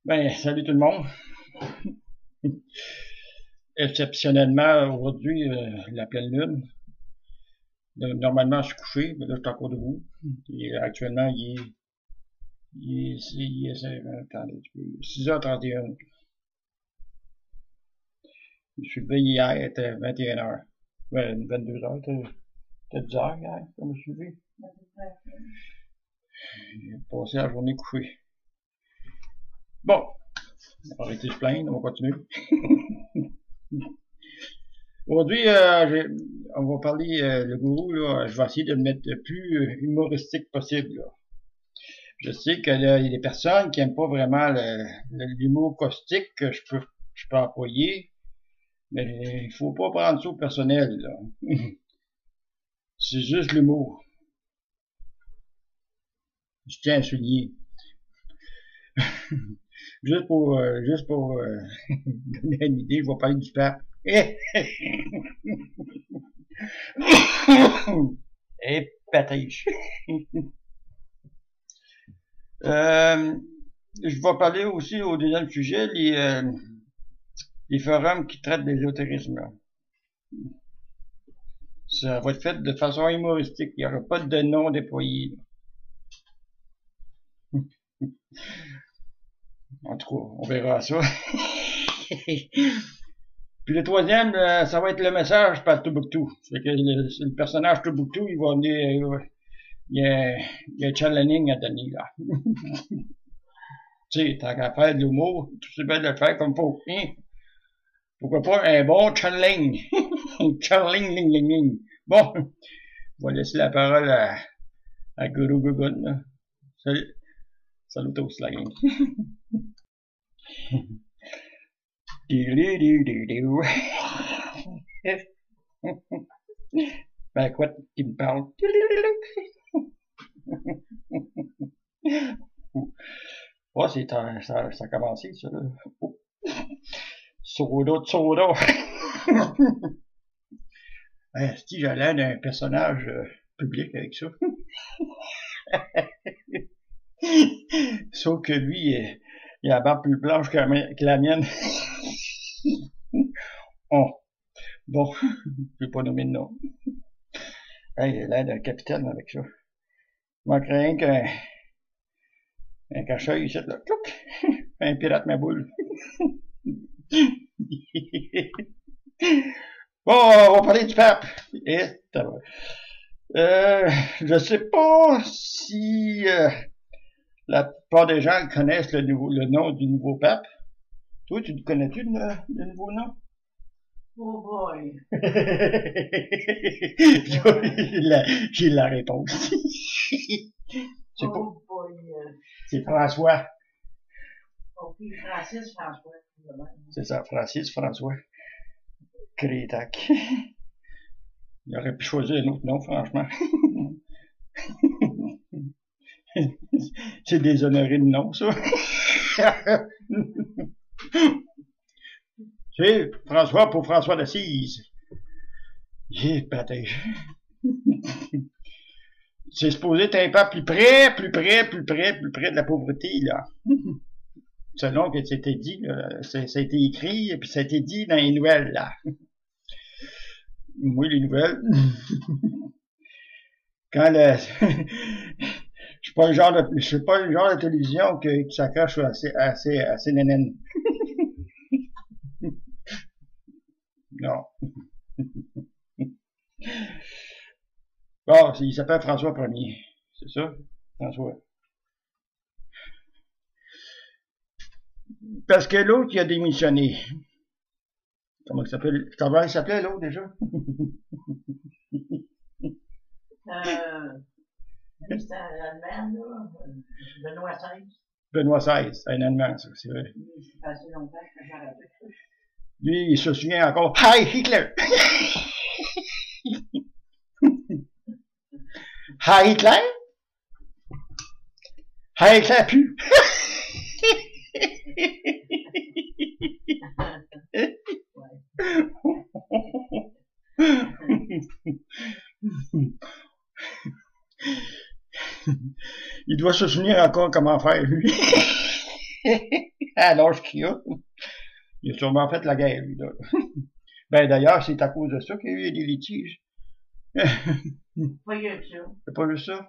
Ben, salut tout le monde. Exceptionnellement, aujourd'hui, la pleine lune. Normalement, je suis couché, mais là, je suis encore debout. Et actuellement, attendez, 6h31. Je suis levé hier, il était 21h. Ouais, 22h, c'était 10h hier, comme je suis levé. J'ai passé la journée couché. Bon, on va arrêter de se plaindre, on va continuer. Aujourd'hui, on va parler, le gourou, là, je vais essayer de le mettre le plus humoristique possible. Là. Je sais qu'il y a des personnes qui n'aiment pas vraiment l'humour caustique que je peux employer, mais il faut pas prendre ça au personnel. Là. C'est juste l'humour. Je tiens à souligner. juste pour donner une idée, je vais parler du pape. Et pâtiche. Je vais parler aussi au deuxième sujet, les forums qui traitent d'ésotérisme. Ça va être fait de façon humoristique. Il n'y aura pas de nom déployé. En tout cas, on verra ça. Puis le troisième, ça va être le message par Toubouctou. C'est que le personnage Toubouctou, il va venir... il y a un challenging à donner, là. Tu sais, tant qu'à faire de l'humour, tu sais bien de le faire comme faut. Hein? Pourquoi pas un bon challenge? Challenge, ling, ling, ling. Bon, on va laisser la parole à Guru Gugun. Salut. Salut tous, la gang. Ben, quoi, qui me parle? Ouais, ça a commencé, ça, là. Oh. Soda. Ben, si j'allais d'un personnage public avec ça. Sauf que lui, il a la barbe plus blanche que la mienne. Oh. Bon, je vais pas nommer de nom. Hey, il a l'air d'un capitaine avec ça. Il manquerait rien qu'un cacheur ici, là. Clouc! Un pirate ma boule. Bon, on va parler du pape. Je sais pas si la plupart des gens connaissent le nom du nouveau pape. Toi, tu connais-tu le nouveau nom? Oh boy! J'ai la réponse. Oh boy! C'est François. Oh, puis Francis François. C'est ça, Francis François. Crétac. Il aurait pu choisir un autre nom, franchement. C'est déshonoré de nom, ça. C'est François pour François d'Assise. J'ai pâté. C'est supposé être un pas plus près de la pauvreté, là. Selon que c'était dit, ça a été écrit, et puis ça a été dit dans les nouvelles, là. Oui, les nouvelles. Quand je suis pas le genre de télévision qui s'accroche assez nénène. Non. Bon, il s'appelle François Ier. C'est ça? François. Parce que l'autre, il a démissionné. Comment il s'appelait l'autre déjà? C'était l'Allemagne, là. Benoît XVI. Benoît XVI, un Allemand, ça, c'est vrai. C'est passé longtemps que j'ai arrêté. Lui, il se souvient encore. Hi Hitler! Hi Hitler? Hi Hitler pu! Il doit se souvenir encore comment faire, lui. à l'âge qu'il a. Il a sûrement fait la guerre, lui, là. Ben, d'ailleurs, c'est à cause de ça qu'il y a eu des litiges. Pas que ça. C'est pas juste ça.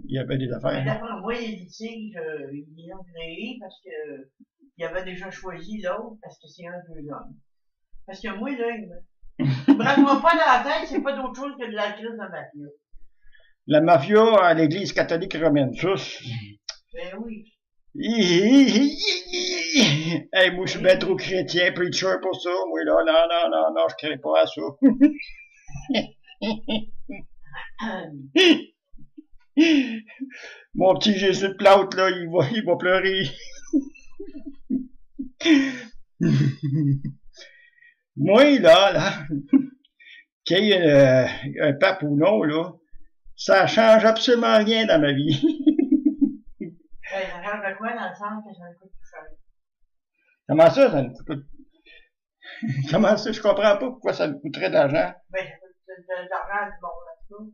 Il y avait des Mais affaires. d'après moi, les litiges, ils l'ont créé parce que il avait déjà choisi l'autre parce que c'est un deux hommes. Parce que moi, là, il me braque-moi pas dans la tête, c'est pas d'autre chose que de la crise de mafia. La mafia à l'église catholique romaine, ça. Ben oui. Hey, moi, je suis bien trop chrétien, preacher pour ça. Moi, là, non, je crée pas à ça. Mon petit Jésus de plâtre, là, il va pleurer. Moi, là, qu'il y ait un pape ou non, là, ça change absolument rien dans ma vie. Ben, ça change de quoi dans le sens que ça me coûte plus cher? Comment ça me coûte? Comment ça, je comprends pas pourquoi ça me coûterait d'argent. Ben, ça coûte de l'argent du monde, en tout cas.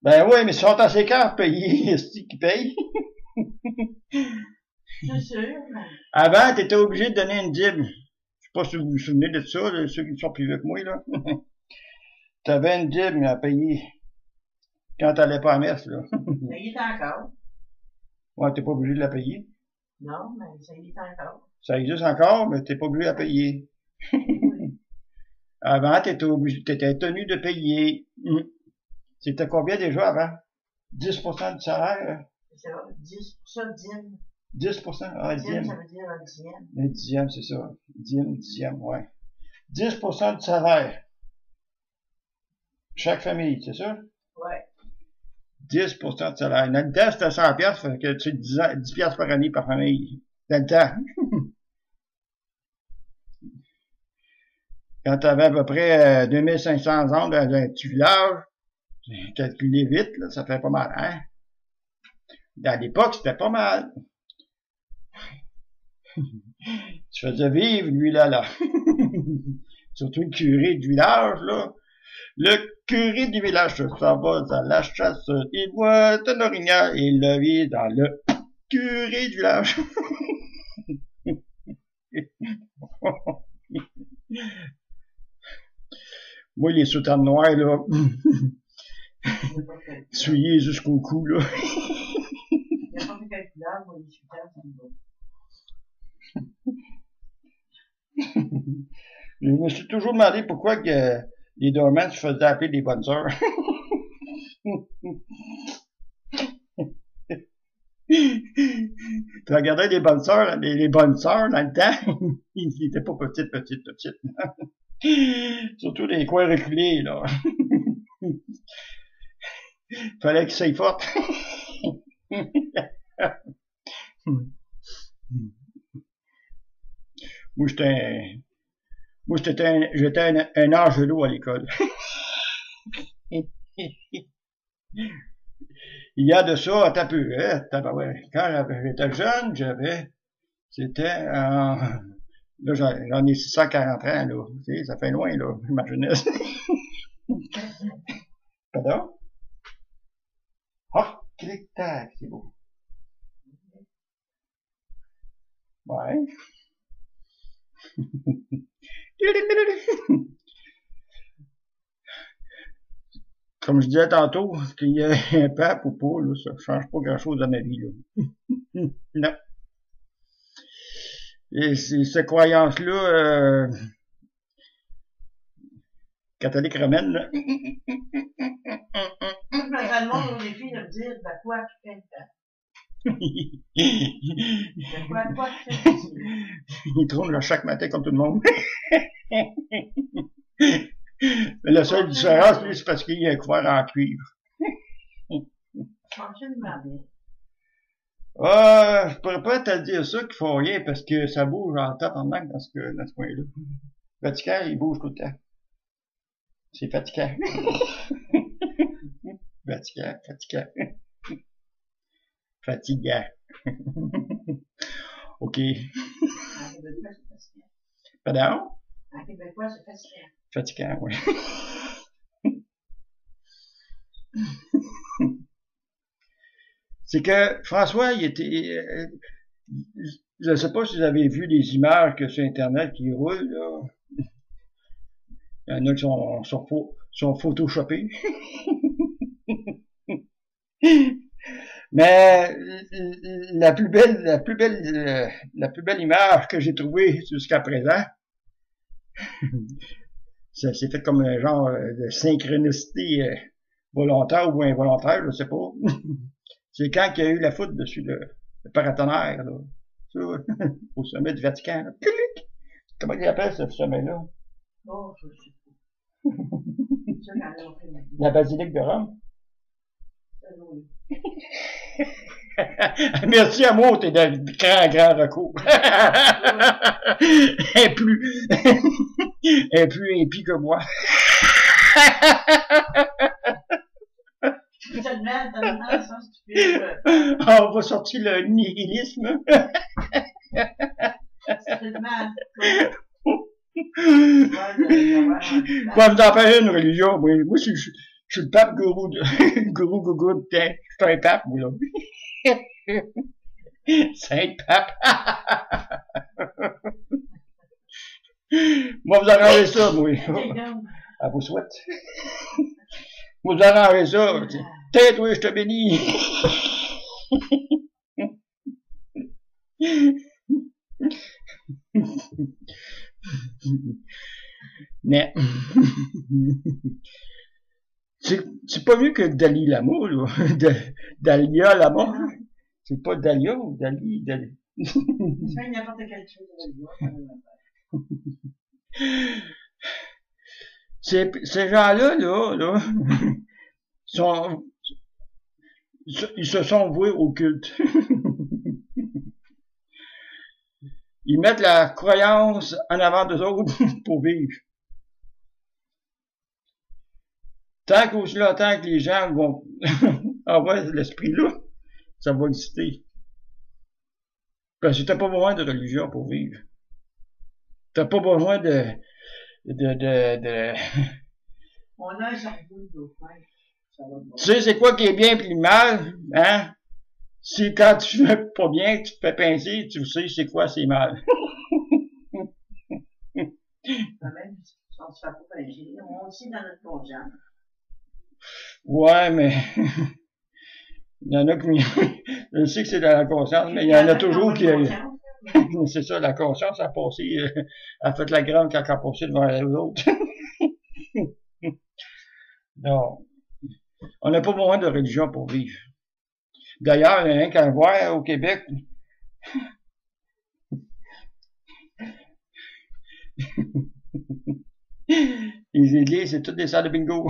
Ben oui, mais ils sont assez cars payés, c'est qui paye. C'est sûr, mais... Avant, t'étais obligé de donner une dîme. Je sais pas si vous vous souvenez de ça, là, ceux qui sont plus vieux que moi, là. T'avais une dîme à payer quand t'allais pas à messe, là. Ça y est encore. Ouais, t'es pas obligé de la payer. Non, mais ça y est encore. Ça existe encore, mais t'es pas obligé de la payer. Avant, t'étais tenu de payer. C'était combien déjà avant? 10% du salaire? C'est ça, 10% dîme. 10%? Ah, Dîme, dîme. ça veut dire un dixième. Un dixième, c'est ça. Dixième, ouais. 10% du salaire. Chaque famille, c'est ça? Ouais. 10% de salaire. Dans le temps, c'était 100 piastres, fait que tu sais, 10 piastres par année par famille. Dans le temps. Quand t'avais à peu près 2500 ans dans un petit village, calculé vite, là, ça fait pas mal, hein? Dans l'époque, c'était pas mal. Tu faisais vivre, lui, là. Surtout le curé du village, là. Le curé du village s'en va à la chasse, il voit un orignal et il le vit dans le curé du village. Moi, les soutanes noires, là, souillés jusqu'au cou, là. Il n'y a pas de calculable, moi, les soutanes, ça me va. Je me suis toujours demandé pourquoi que les dormants se faisaient appeler des bonnes sœurs. Tu regardais les bonnes sœurs, les bonnes sœurs dans le temps, ils n'étaient pas petites. Surtout les coins reculés, là. Fallait qu'ils soient fortes. Moi, j'étais un angelo à l'école. Il y a de ça à peu, hein, ouais. Quand j'étais jeune, c'était là, j'en ai 640 ans, là. Tu sais, ça fait loin, là, ma jeunesse. Pardon? Ah, clic-tac, c'est beau. Ouais. Comme je disais tantôt, qu'il y ait un pape ou pas, là, ça change pas grand-chose dans ma vie, là. Non. Et ces croyances-là, catholiques romaines, là. Je me demande aux filles de me dire de quoi tu fais le temps. De quoi tu fais le temps. Ils tournent là chaque matin comme tout le monde. Mais la seule différence, lui, c'est parce qu'il y a un couvert en cuivre. Absolument bien. Je pourrais pas te dire ça qu'ils font rien parce que ça bouge en tabarnak dans ce coin-là. Vatican, il bouge tout le temps. C'est fatigant. Fatigant. Fatigant. OK. En québécois, c'est fatigant. Pardon? En québécois, c'est fatigant. Fatigant, oui. C'est que François, il Je ne sais pas si vous avez vu les images que sur Internet qui roulent, là. Il y en a qui sont photoshopés. Mais la plus belle image que j'ai trouvée jusqu'à présent, c'est fait comme un genre de synchronicité volontaire ou involontaire, je sais pas. C'est quand il y a eu la foudre dessus le paratonnerre, là. Ça, au sommet du Vatican, là. Comment il appelle ce sommet-là? Oh, je sais pas. La basilique de Rome. Oui. Merci à moi, t'es de grand recours. Elle est plus impie que moi. Tellement, ça, stupide. On va sortir le nihilisme. Tellement. Quoi, vous en faire une religion? Moi, je suis le pape gourou gourou de temps. Je suis un pape, moi, là. Saint pape. Moi, vous arrangez ça, moi. À vous souhaite. Vous arrangez ça. Tête, oui, je te bénis. Mais, c'est pas mieux que Dali Lama, là. Dalia Lama. C'est pas Dalia ou Dali. C'est n'importe quelle chose de ces gens-là, là, ils se sont voués au culte. Ils mettent la croyance en avant d'eux autres pour vivre. Tant qu'aussi longtemps que les gens vont avoir l'esprit là, ça va exister. Parce que t'as pas besoin de religion pour vivre. T'as pas besoin de... On a un cerveau de dauphin. Tu sais c'est quoi qui est bien et mal, hein? C'est quand tu fais pas bien, que tu te fais pincer, tu sais c'est quoi c'est mal. Même si on se fait pas pincer, on aussi dans notre conscience. Ouais, mais il y en a qui... Je sais que c'est dans la conscience, mais il y en a toujours qui... C'est ça, la conscience a passé, a fait la grande quand elle a passé devant les autres. Non. On n'a pas besoin de religion pour vivre. D'ailleurs, il y en a un qu'à voir au Québec. Les églises, c'est toutes des salles de bingo.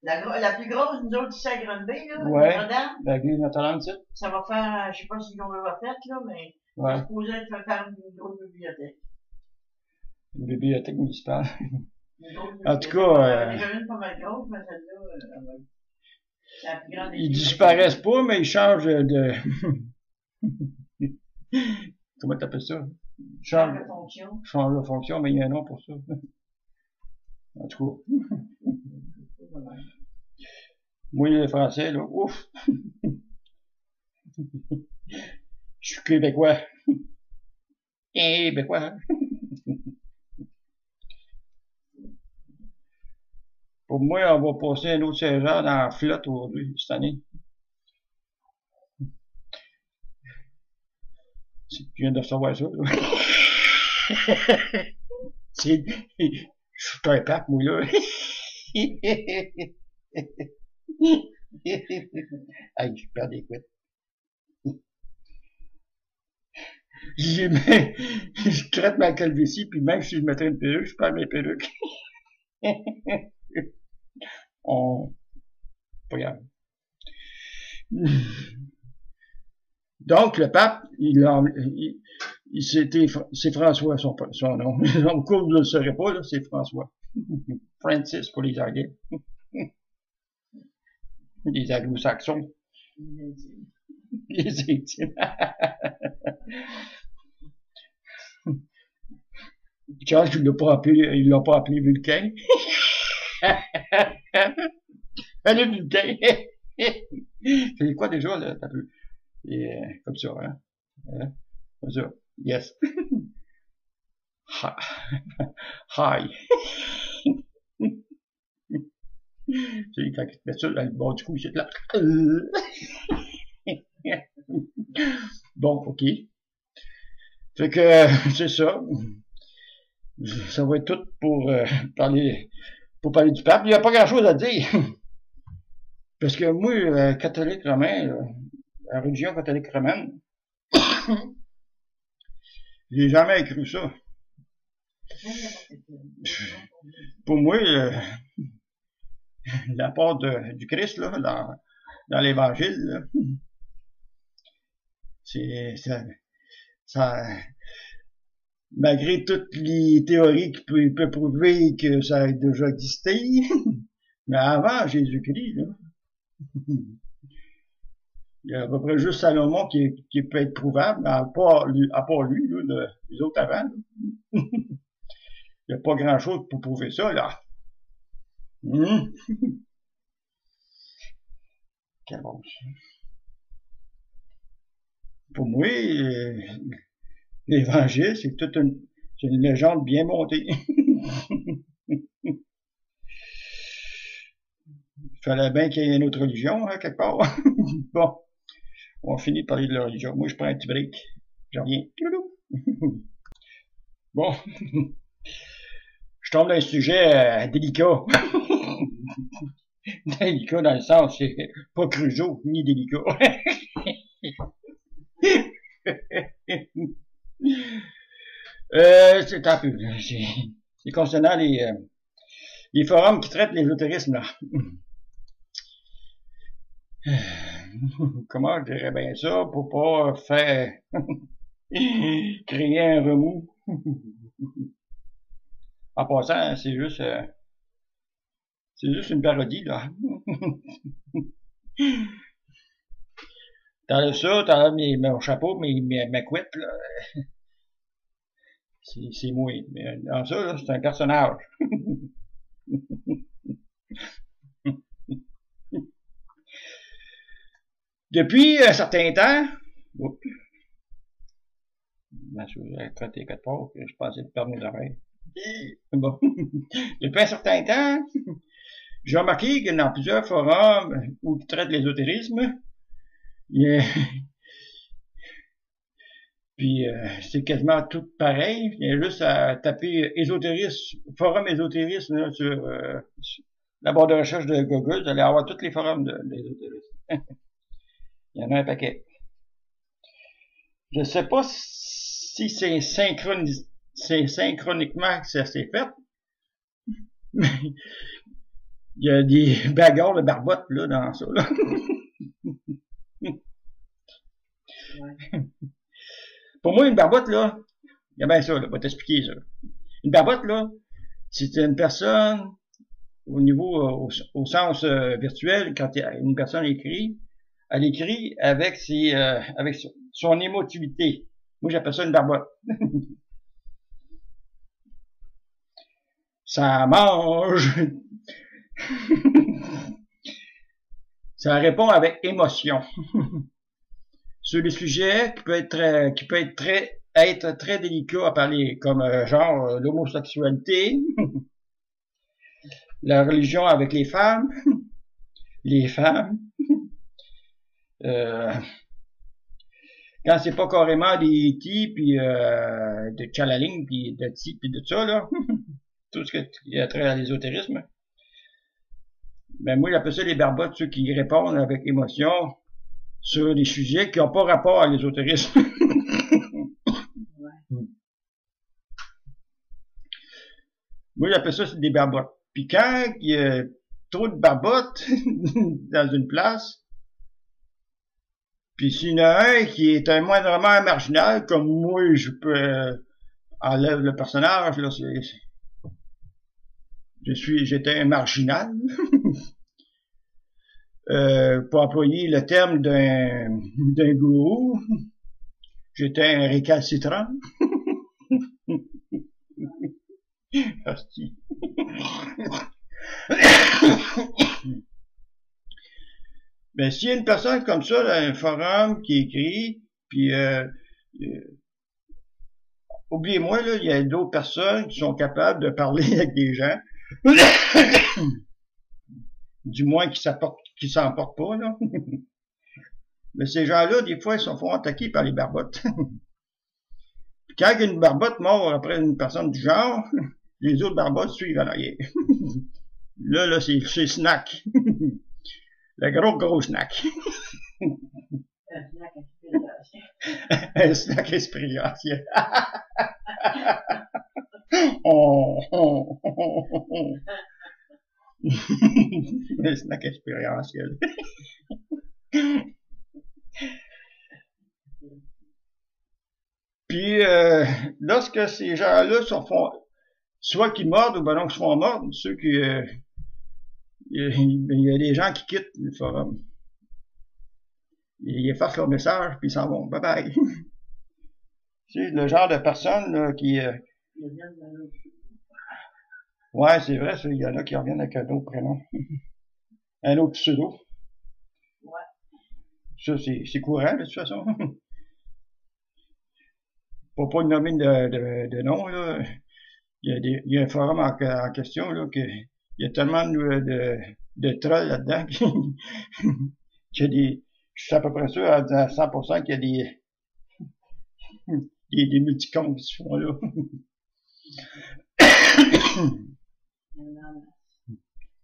La plus grosse, nous autres, c'est à Granby, là, ouais, Notre-Dame. L'église Notre-Dame, ça va faire, je sais pas si on l'a fait, là, mais ouais. c'est supposé faire une grosse bibliothèque. Une bibliothèque municipale. En tout cas, déjà une pas mal grosse, mais celle-là, la plus grande. Ils disparaissent pas, mais ils changent de... Comment t'appelles ça? Change de fonction. Change de fonction, mais il y a un nom pour ça. En tout cas. Moi, les Français, là, ouf! Je suis québécois. Québécois. Pour moi, on va passer un autre Saint-Jean dans la flotte aujourd'hui, cette année. Je viens de recevoir ça, là. Je suis un pape, moi, là. Aïe, je perds des couettes. Je traite ma calvitie, puis même si je mettrais une perruque, je perds mes perruques. Pas grave. Donc, le pape, c'est François, son nom. Au cours, vous ne le saurez pas, là, c'est François. Francis pour les Anglais. Les Anglo-Saxons. Les intimes. Charles, ils l'ont pas appelé Vulcain. Allez, Vulcain. C'est quoi déjà, là? Et, comme ça, hein. Comme ça. Yes. Hi. C'est quand tu mets ça dans le bord du cou, c'est là. Bon, ok. Fait que, c'est ça. Ça va être tout pour parler du pape. Il n'y a pas grand chose à dire. Parce que moi, catholique romain, la religion catholique romaine, j'ai jamais cru ça. Pour moi, la part du Christ, là, dans l'évangile, c'est ça, malgré toutes les théories qui peuvent prouver que ça a déjà existé, mais avant Jésus-Christ, là, il y a à peu près juste Salomon qui peut être prouvable, à part lui, là, les autres avant. Il n'y a pas grand-chose pour prouver ça, là. Quel bon. Pour moi, l'évangile, c'est toute une légende bien montée. Il fallait bien qu'il y ait une autre religion, hein, quelque part. Bon, on finit de parler de la religion. Moi, je prends un petit break. Je reviens. Bon, je tombe dans un sujet délicat. Délicat dans le sens, c'est pas Crusoe, ni délicat. C'est un peu. C'est concernant les forums qui traitent l'ésotérisme, là. Comment je dirais bien ça pour pas faire créer un remous. En passant, c'est juste une parodie, là. T'enlèves ça, t'enlèves mon chapeau, ma couette, là. C'est moi. Mais dans ça, là, c'est un personnage. Depuis un certain temps, j'ai traité quatre parts, je pensais perdre mes oreilles. Bon. Depuis un certain temps, j'ai remarqué que dans plusieurs forums où ils traitent l'ésotérisme, puis c'est quasiment tout pareil. Il y a juste à taper ésotérisme, forum ésotérisme là, sur la barre de recherche de Google, vous allez avoir tous les forums de l'ésotérisme. Il y en a un paquet. Je ne sais pas si c'est synchroniquement que ça s'est fait, mais il y a des bagarres de barbottes là, dans ça. Là. Pour moi, une barbotte, là, il y a bien ça, là, je vais t'expliquer ça. Une barbotte, là, c'est une personne, au sens virtuel, quand une personne écrit, elle écrit avec avec son émotivité. Moi, j'appelle ça une barbotte. Ça mange. Ça répond avec émotion. Sur des sujets qui peut être très délicat à parler, comme genre l'homosexualité, la religion avec les femmes, quand c'est pas carrément des ti puis de tchalaling puis de ti puis de ça là, tout ce qui a trait à l'ésotérisme. Ben moi j'appelle ça les barbottes, ceux qui répondent avec émotion sur des sujets qui n'ont pas rapport à l'ésotérisme. Moi j'appelle ça des barbottes. Puis quand il y a trop de barbottes dans une place, puis s'il y en a un qui est un moindrement marginal, comme moi je peux enlève le personnage, là, j'étais un marginal. Pour employer le terme d'un gourou, j'étais un récalcitrant. Hostie. Mais s'il y a une personne comme ça dans un forum qui écrit, puis oubliez-moi, là, il y a d'autres personnes qui sont capables de parler avec des gens. Du moins qui s'en portent pas, là. Mais ces gens-là, des fois, ils se font attaquer par les barbottes. Puis quand une barbotte mord après une personne du genre, les autres barbottes suivent à l'arrière. Là, c'est snack. Le gros snack. Un snack expérientiel. Un snack expérientiel. Puis, lorsque ces gens-là se font, soit qu'ils mordent ou ben non qu'ils se font mordre, ceux qui, il y a des gens qui quittent le forum. Ils effacent leur message, puis ils s'en vont. Bye bye. C'est le genre de personne là, qui... Ouais, c'est vrai, il y en a qui reviennent avec un autre prénom. Un autre pseudo. Ouais. Ça, c'est courant, de toute façon. Pour pas nommer de nom, là. Il y a un forum en question, là, que il y a tellement de trolls là-dedans qu'il y a des... Je suis à peu près sûr à 100% qu'il y a des multicomptes qui se font là.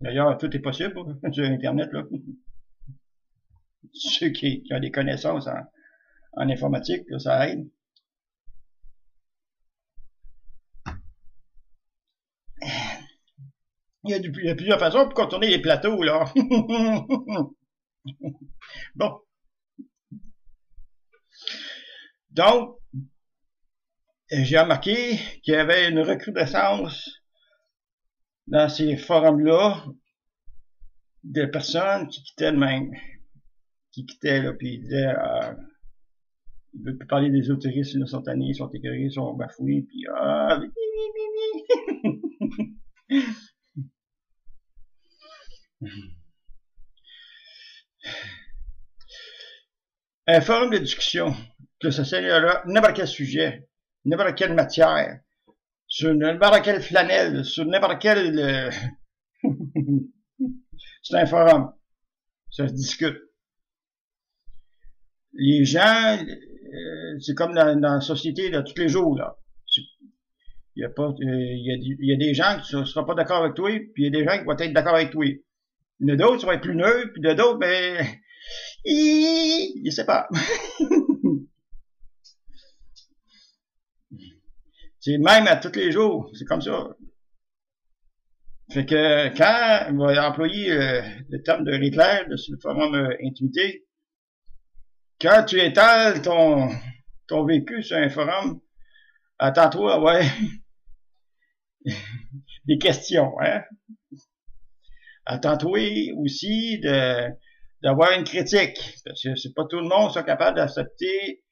D'ailleurs, tout est possible sur Internet, là. Ceux qui ont des connaissances en informatique, là, ça aide. Il y a plusieurs façons pour contourner les plateaux, là. Bon. Donc, j'ai remarqué qu'il y avait une recrudescence dans ces forums-là de personnes qui quittaient le même. Qui quittaient, là, puis ils disaient, ils veulent plus parler des ésotéristes, ils sont tannés, ils sont écœurés, ils sont bafoués, puis un forum de discussion, que ça sert n'importe quel sujet, n'importe quelle matière, sur n'importe quelle flanelle, sur n'importe quel... c'est un forum. Ça se discute. Les gens, c'est comme dans la société de tous les jours, là. Il y a des gens qui ne seront pas d'accord avec toi, puis il y a des gens qui vont être d'accord avec toi. Il y en a d'autres qui vont être plus neutres, puis d'autres, ben, je sais pas. C'est même à tous les jours, c'est comme ça. Fait que quand on va employer le terme de Hitler sur le forum Intimité, quand tu étales ton vécu sur un forum, attends-toi, ouais, des questions, hein. Attends-toi aussi d'avoir une critique, parce que c'est pas tout le monde qui est capable d'accepter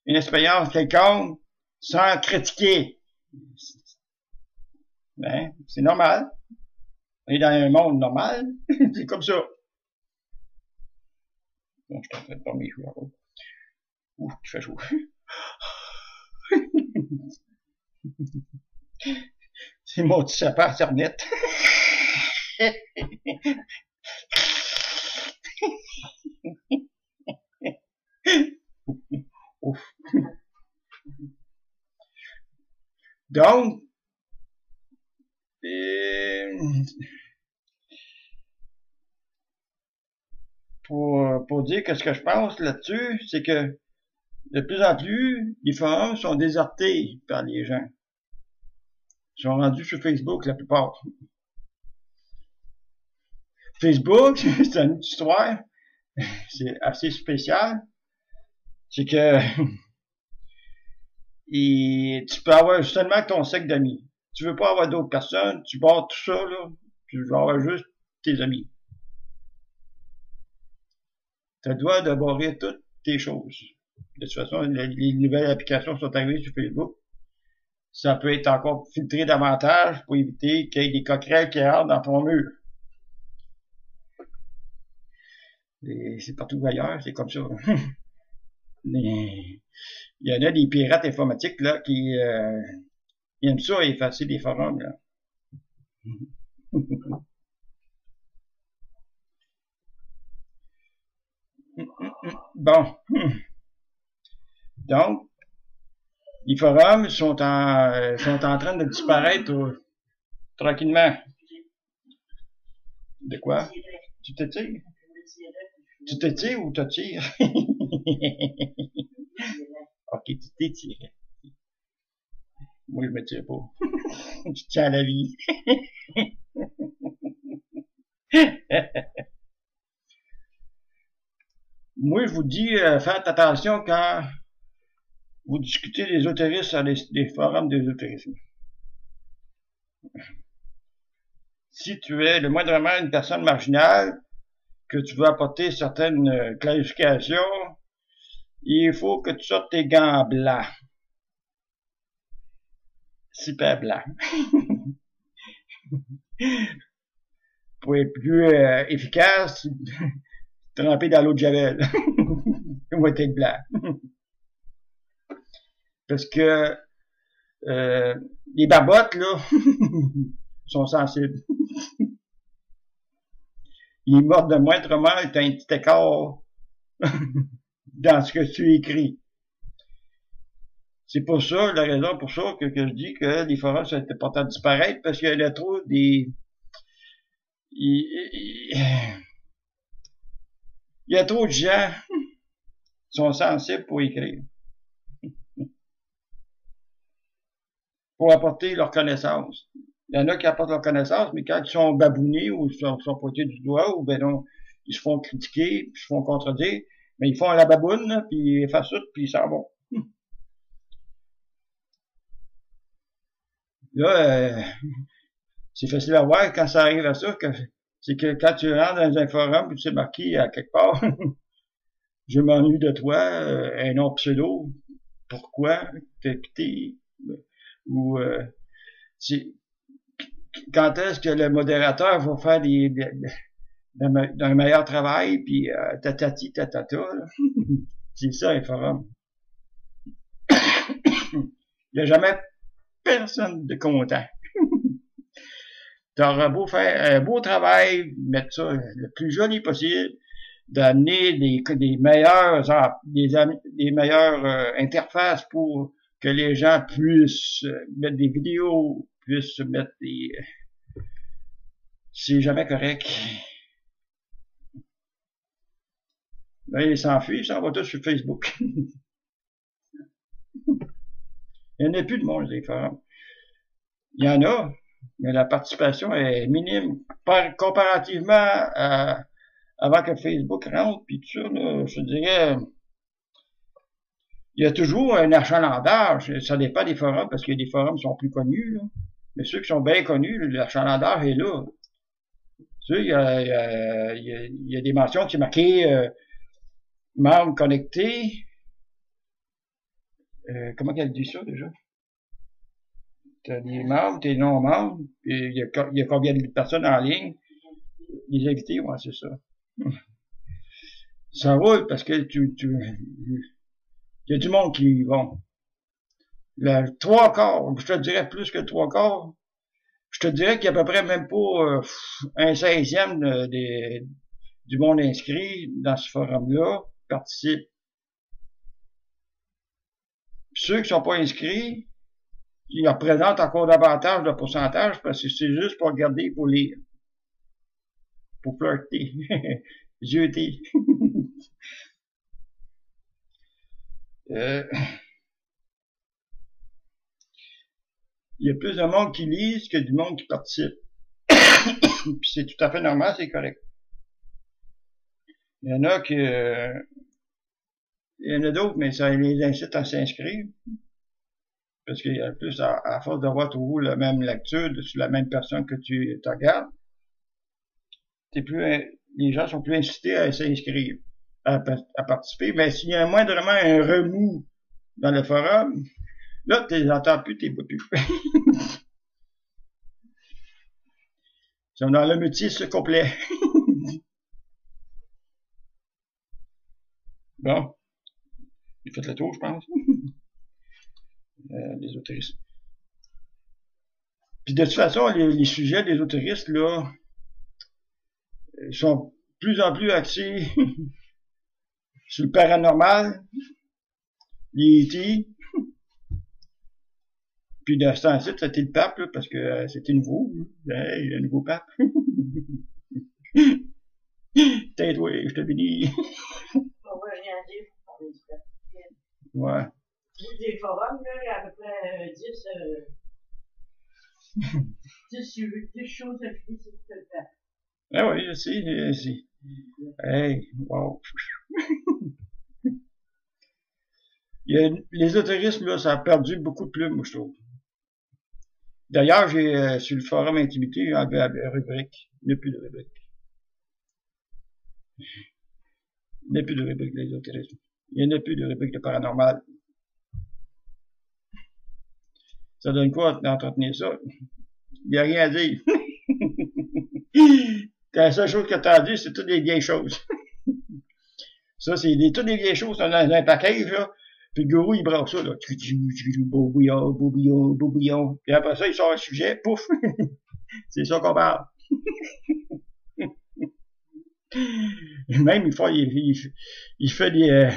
une expérience quelconque sans critiquer. Ben, c'est normal. On est dans un monde normal. C'est comme ça. Bon, je t'en fais pas mes joueurs. Ouh, il fait chaud. C'est mon petit sapin Internet. Ouf. Donc, pour dire que ce que je pense là-dessus, c'est que de plus en plus, les forums sont désertés par les gens. Ils sont rendus sur Facebook, la plupart. Facebook, c'est une histoire, c'est assez spécial. C'est que tu peux avoir seulement ton cercle d'amis. Tu veux pas avoir d'autres personnes, tu barres tout ça, là, puis tu vas avoir juste tes amis. Tu dois de barrer toutes tes choses. De toute façon, les nouvelles applications sont arrivées sur Facebook. Ça peut être encore filtré davantage pour éviter qu'il y ait des coquerelles qui rentrent dans ton mur. C'est partout ailleurs, c'est comme ça. Il y en a des pirates informatiques là qui aiment ça effacer des forums là. Bon. Donc, les forums sont en train de disparaître tranquillement. De quoi? Tu te tires? Tu te tires ou te tires? Ok, tu t'étires. Moi, je me tire pas. Je tiens à la vie. Moi, je vous dis, faites attention quand vous discutez des autoristes sur des forums des autoristes. Si tu es le moindrement une personne marginale, que tu veux apporter certaines clarifications, il faut que tu sortes tes gants blancs. Super blancs. Pour être plus efficace, tremper dans l'eau de javel. On va être blanc. Parce que les barbottes, là, sont sensibles. Ils mordent de moindrement, t'as un petit écart dans ce que tu écris. C'est pour ça, la raison pour ça que je dis que les forums sont importants à disparaître, parce qu'il y a trop des... Il y a trop de gens qui sont sensibles pour écrire. Pour apporter leur connaissance. Il y en a qui apportent leur connaissance, mais quand ils sont babounés ou sont pointés du doigt, ou ben non, ils se font critiquer, puis ils se font contredire, mais ils font la baboune, là, puis ils effacent tout, puis ils s'en vont. Là, c'est facile à voir quand ça arrive à ça, c'est que quand tu rentres dans un forum, puis tu sais marqué à quelque part, je m'ennuie de toi, un nom pseudo, pourquoi, t'es, ou quand est-ce que le modérateur va faire d'un meilleur travail, puis tatati tatata. C'est ça un forum. Il n'y a jamais personne de content. T'auras beau faire un beau travail, mettre ça le plus joli possible, d'amener des meilleures interfaces pour que les gens puissent mettre des vidéos, puissent mettre des... C'est jamais correct. Là, ils s'enfuient, ils s'en vont tous sur Facebook. Il n'y en a plus de monde, les forums. Il y en a, mais la participation est minime. Comparativement à avant que Facebook rentre, puis tout ça, là, je dirais, il y a toujours un achalandage. Ça dépend des forums, parce que des forums sont plus connus, là. Mais ceux qui sont bien connus, l'achalandage est là. Tu sais, il y a des mentions qui sont marquées membres connectés. Comment qu'elle dit ça déjà? T'as des membres, t'es non-membres, il y a combien de personnes en ligne? Les invités, ouais, c'est ça. Ça roule parce que il y a du monde qui y vont. Le 3/4, je te dirais plus que 3/4, je te dirais qu'il y a à peu près même pas un 16e du monde inscrit dans ce forum-là participe. Puis ceux qui sont pas inscrits, ils représentent encore davantage de pourcentage parce que c'est juste pour regarder, pour lire. Pour flirter. Jeter. Il y a plus de monde qui lise que du monde qui participe. Puis c'est tout à fait normal, c'est correct. Il y en a il y en a d'autres, mais ça les incite à s'inscrire. Parce qu'il y a plus, à force d'avoir toujours la même lecture sur la même personne que tu regardes, les gens sont plus incités à s'inscrire, à participer. Mais s'il y a moindrement un remous dans le forum, là, tu les entends plus, t'es pas plus. Ils sont dans le mutisme complet. Bon, j'ai fait le tour, je pense. L'ésotérisme. Puis de toute façon, les sujets d'ésotérisme, là, sont de plus en plus axés sur le paranormal, les E.T., puis de ce temps-ci, c'était le pape, là, parce que c'était nouveau. Hey, le nouveau pape. Peut-être, oui, je te bénis. On va rien dire pour parler du pape. Ouais. Des forums, là, il y a à peu près 10 choses à finir sur le pape. Ah oui, je sais. Hey, wow. L'ésotérisme, là, ça a perdu beaucoup de plumes, moi, je trouve. D'ailleurs, j'ai sur le forum Intimité, j'ai enlevé la rubrique. Il n'y a plus de rubrique. Il n'y a plus de rubrique d'ésotérisme. Il n'y a plus de rubrique de paranormal. Ça donne quoi d'entretenir ça? Il n'y a rien à dire. La seule chose que tu as à dire, c'est toutes des vieilles choses. Ça, c'est toutes des vieilles choses dans un package, là. Puis le gourou, il brasse ça, là. Beau bouillon. Puis après ça, il sort un sujet, pouf. C'est ça qu'on parle. Même, il fait des,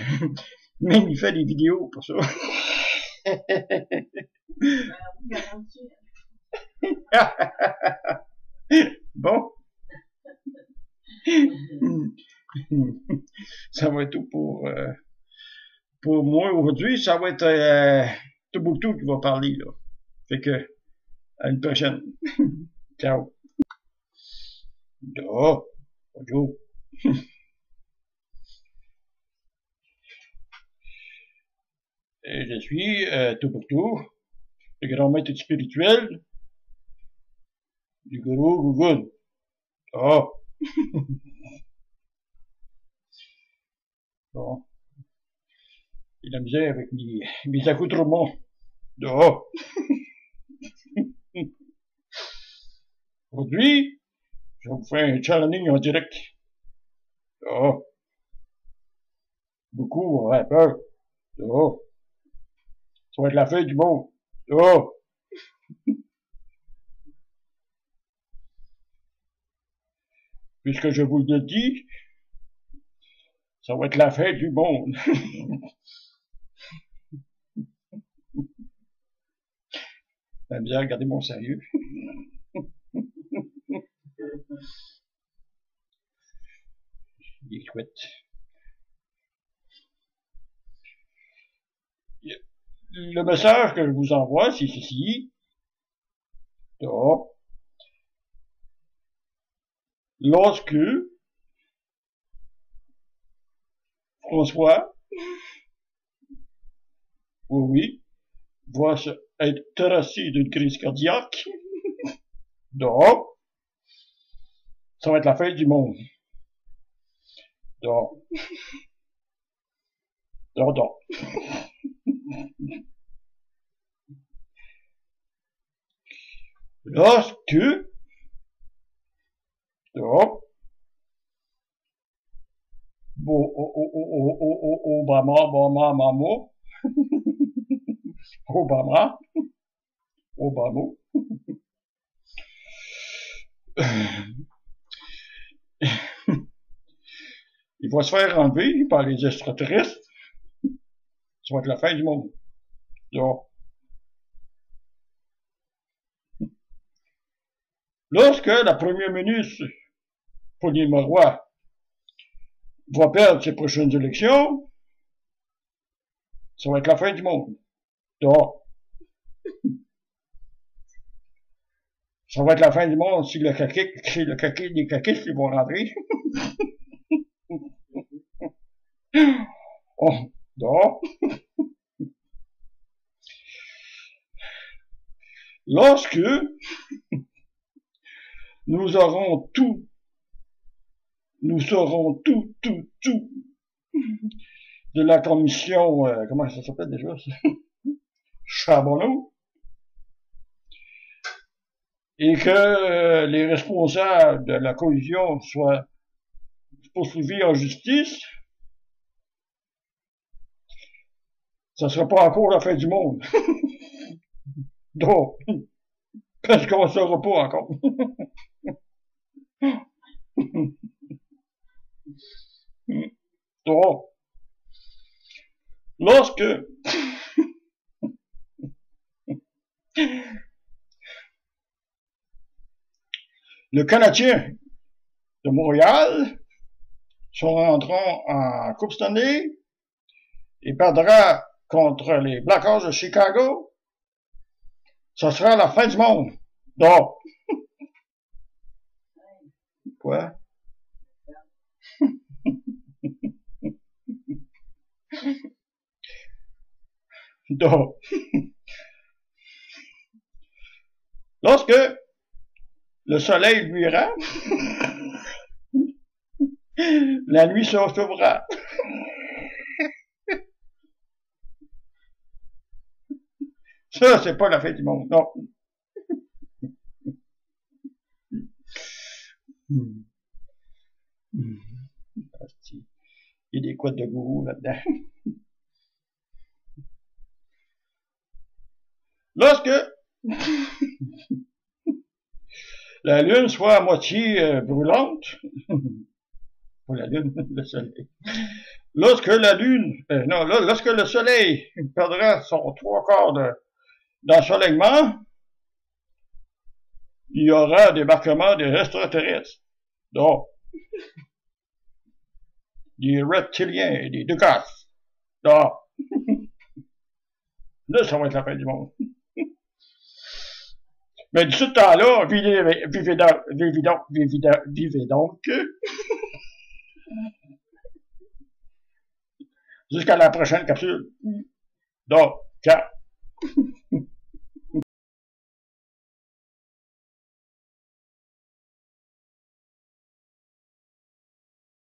même, il fait des vidéos pour ça. Bon. Ça va être tout pour moi aujourd'hui. Ça va être Tombouctou qui va parler, là. Fait que, à une prochaine. Ciao. Oh, bonjour. Et je suis Tombouctou, le grand maître spirituel du gourou Google. Oh. Bon. J'ai la misère avec mes accoutrements. Oh. Aujourd'hui, je vous fais un challenge en direct. Oh. Beaucoup auraient peur. Oh. Ça va être la fin du monde. Oh. Puisque je vous le dis, ça va être la fin du monde. La misère, regardez mon sérieux. Il est chouette. Le message que je vous envoie, c'est ceci. Oh. Lorsque François, oui, va être terrassé d'une crise cardiaque, donc, ça va être la fin du monde. Donc, lorsque, donc, Obama, il va se faire enlever par les extraterrestres, ça va être la fin du monde. Donc, lorsque la première ministre, Pauline Marois, va perdre ses prochaines élections, ça va être la fin du monde. Donc, ça va être la fin du monde si les caquistes, ils vont rentrer. Oh, donc, lorsque nous saurons tout de la commission, comment ça s'appelle déjà, Charbonneau, et que les responsables de la collision soient poursuivis en justice, ça sera pas encore la fin du monde. Donc, parce qu'on ne saura pas encore. Donc, lorsque le Canadien de Montréal sont rentrants en Coupe Stanley et perdra contre les Blackhawks de Chicago, ça sera la fin du monde. Donc, quoi? Donc, lorsque le soleil luira, la nuit se sauvera. Ça, c'est pas la fin du monde, non. Il y a des quotes de gourou là-dedans. Lorsque la lune soit à moitié brûlante, pas la lune, le soleil. Lorsque la lune, lorsque le soleil perdra son 3/4 d'ensoleillement, il y aura débarquement des extraterrestres. Donc, des reptiliens et des ducats. Donc, là, ça va être la fin du monde. Mais de ce temps-là, vivez donc jusqu'à la prochaine capsule. Donc, ciao.